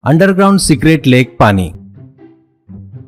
Underground secret lake पानी।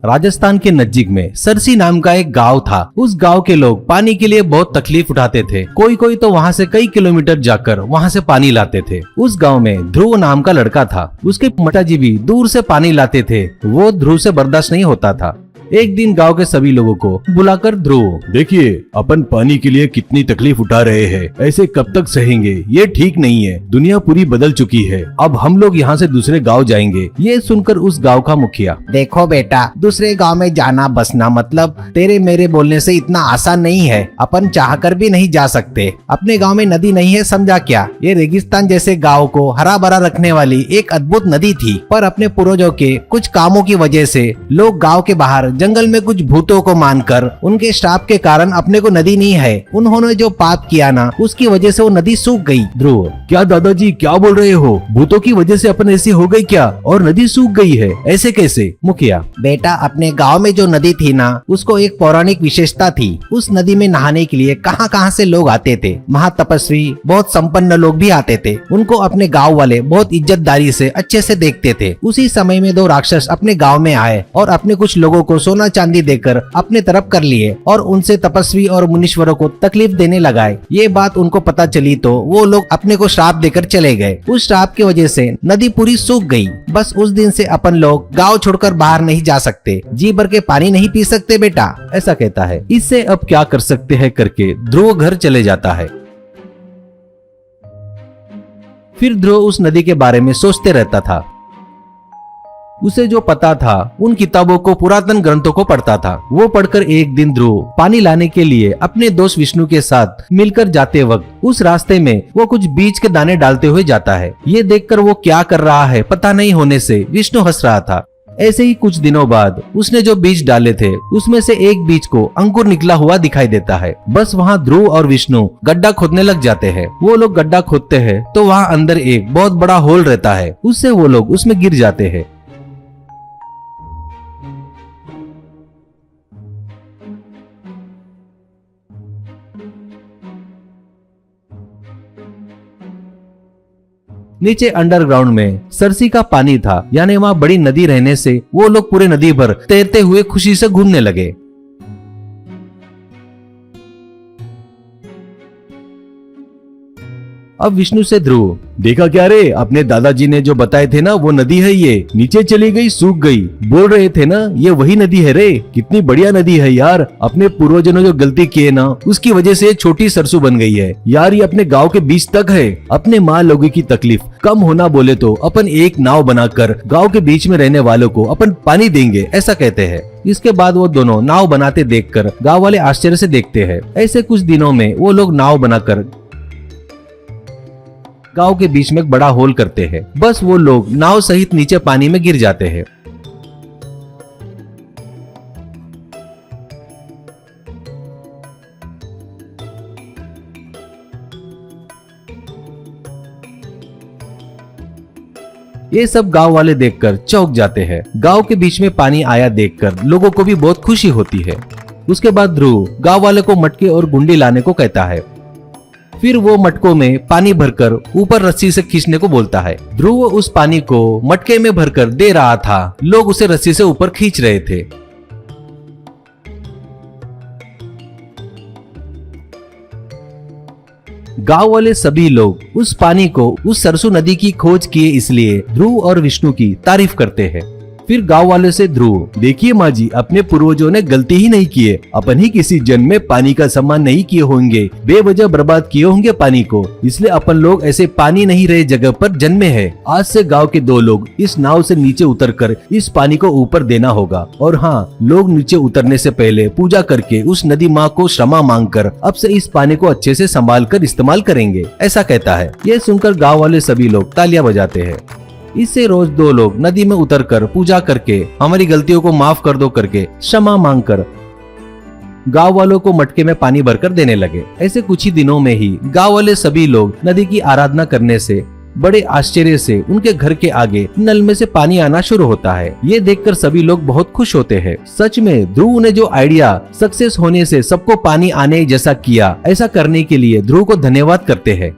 राजस्थान के नजदीक में सरसी नाम का एक गांव था। उस गांव के लोग पानी के लिए बहुत तकलीफ उठाते थे। कोई कोई तो वहां से कई किलोमीटर जाकर वहां से पानी लाते थे। उस गांव में ध्रुव नाम का लड़का था। उसके माताजी भी दूर से पानी लाते थे। वो ध्रुव से बर्दाश्त नहीं होता था। एक दिन गांव के सभी लोगों को बुलाकर ध्रुव, देखिए अपन पानी के लिए कितनी तकलीफ उठा रहे हैं, ऐसे कब तक सहेंगे? ये ठीक नहीं है। दुनिया पूरी बदल चुकी है। अब हम लोग यहाँ से दूसरे गांव जाएंगे। ये सुनकर उस गांव का मुखिया, देखो बेटा, दूसरे गांव में जाना बसना मतलब तेरे मेरे बोलने से इतना आसान नहीं है। अपन चाहकर भी नहीं जा सकते। अपने गांव में नदी नहीं है, समझा क्या? ये रेगिस्तान जैसे गांव को हरा भरा रखने वाली एक अद्भुत नदी थी। पर अपने पूर्वजों के कुछ कामों की वजह से लोग गांव के बाहर जंगल में कुछ भूतों को मानकर उनके श्राप के कारण अपने को नदी नहीं है। उन्होंने जो पाप किया ना, उसकी वजह से वो नदी सूख गई। ध्रुव, क्या दादाजी क्या बोल रहे हो? भूतों की वजह से अपन ऐसी हो गई क्या? और नदी सूख गई है, ऐसे कैसे? मुखिया, बेटा, अपने गांव में जो नदी थी ना, उसको एक पौराणिक विशेषता थी। उस नदी में नहाने के लिए कहां कहां से लोग आते थे। महातपस्वी, बहुत संपन्न लोग भी आते थे। उनको अपने गाँव वाले बहुत इज्जतदारी से अच्छे से देखते थे। उसी समय में दो राक्षस अपने गाँव में आए और अपने कुछ लोगों को सोना चांदी देकर अपने तरफ कर लिए और उनसे तपस्वी और मुनीश्वरों को तकलीफ देने लगाए। ये बात उनको पता चली तो वो लोग अपने को श्राप देकर चले गए। उस श्राप की वजह से नदी पूरी सूख गई। बस उस दिन से अपन लोग गांव छोड़कर बाहर नहीं जा सकते। जी भर के पानी नहीं पी सकते बेटा, ऐसा कहता है। इससे अब क्या कर सकते हैं करके ध्रुव घर चले जाता है। फिर ध्रुव उस नदी के बारे में सोचते रहता था। उसे जो पता था उन किताबों को, पुरातन ग्रंथों को पढ़ता था। वो पढ़कर एक दिन ध्रुव पानी लाने के लिए अपने दोस्त विष्णु के साथ मिलकर जाते वक्त उस रास्ते में वो कुछ बीज के दाने डालते हुए जाता है। ये देखकर वो क्या कर रहा है पता नहीं होने से विष्णु हंस रहा था। ऐसे ही कुछ दिनों बाद उसने जो बीज डाले थे उसमें से एक बीज को अंकुर निकला हुआ दिखाई देता है। बस वहाँ ध्रुव और विष्णु गड्ढा खोदने लग जाते हैं। वो लोग गड्ढा खोदते हैं तो वहाँ अंदर एक बहुत बड़ा होल रहता है। उससे वो लोग उसमें गिर जाते हैं। नीचे अंडरग्राउंड में सरसी का पानी था, यानी वहाँ बड़ी नदी रहने से वो लोग पूरे नदी भर तैरते हुए खुशी से घूमने लगे। अब विष्णु से ध्रुव, देखा क्या रे? अपने दादाजी ने जो बताए थे ना, वो नदी है, ये नीचे चली गई, सूख गई। बोल रहे थे ना ये वही नदी है रे। कितनी बढ़िया नदी है यार। अपने पूर्वजों ने जो गलती की है ना, उसकी वजह से छोटी सरसू बन गई है यार। ये अपने गांव के बीच तक है। अपने माँ लोगों की तकलीफ कम होना बोले तो अपन एक नाव बनाकर गाँव के बीच में रहने वालों को अपन पानी देंगे, ऐसा कहते हैं। इसके बाद वो दोनों नाव बनाते देखकर गाँव वाले आश्चर्य से देखते हैं। ऐसे कुछ दिनों में वो लोग नाव बनाकर गांव के बीच में एक बड़ा होल करते हैं। बस वो लोग नाव सहित नीचे पानी में गिर जाते हैं। ये सब गांव वाले देखकर चौंक जाते हैं। गांव के बीच में पानी आया देखकर लोगों को भी बहुत खुशी होती है। उसके बाद ध्रुव गांव वाले को मटके और गुंडी लाने को कहता है। फिर वो मटकों में पानी भरकर ऊपर रस्सी से खींचने को बोलता है। ध्रुव उस पानी को मटके में भरकर दे रहा था। लोग उसे रस्सी से ऊपर खींच रहे थे। गांव वाले सभी लोग उस पानी को उस सरसू नदी की खोज किए, इसलिए ध्रुव और विष्णु की तारीफ करते हैं। फिर गांव वाले से ध्रुव, देखिए माँ जी, अपने पूर्वजों ने गलती ही नहीं की है। अपन ही किसी जन्म में पानी का सम्मान नहीं किए होंगे, बेवजह बर्बाद किए होंगे पानी को, इसलिए अपन लोग ऐसे पानी नहीं रहे जगह पर जन्मे हैं। आज से गांव के दो लोग इस नाव से नीचे उतरकर इस पानी को ऊपर देना होगा। और हाँ, लोग नीचे उतरने से पहले पूजा करके उस नदी माँ को क्षमा मांगकर अब से इस पानी को अच्छे से संभाल कर इस्तेमाल करेंगे, ऐसा कहता है। ये सुनकर गाँव वाले सभी लोग तालियां बजाते हैं। इससे रोज दो लोग नदी में उतरकर पूजा करके हमारी गलतियों को माफ कर दो करके क्षमा मांगकर गांव वालों को मटके में पानी भरकर देने लगे। ऐसे कुछ ही दिनों में ही गांव वाले सभी लोग नदी की आराधना करने से बड़े आश्चर्य से उनके घर के आगे नल में से पानी आना शुरू होता है। ये देखकर सभी लोग बहुत खुश होते हैं। सच में ध्रुव ने जो आइडिया सक्सेस होने से सबको पानी आने जैसा किया, ऐसा करने के लिए ध्रुव को धन्यवाद करते हैं।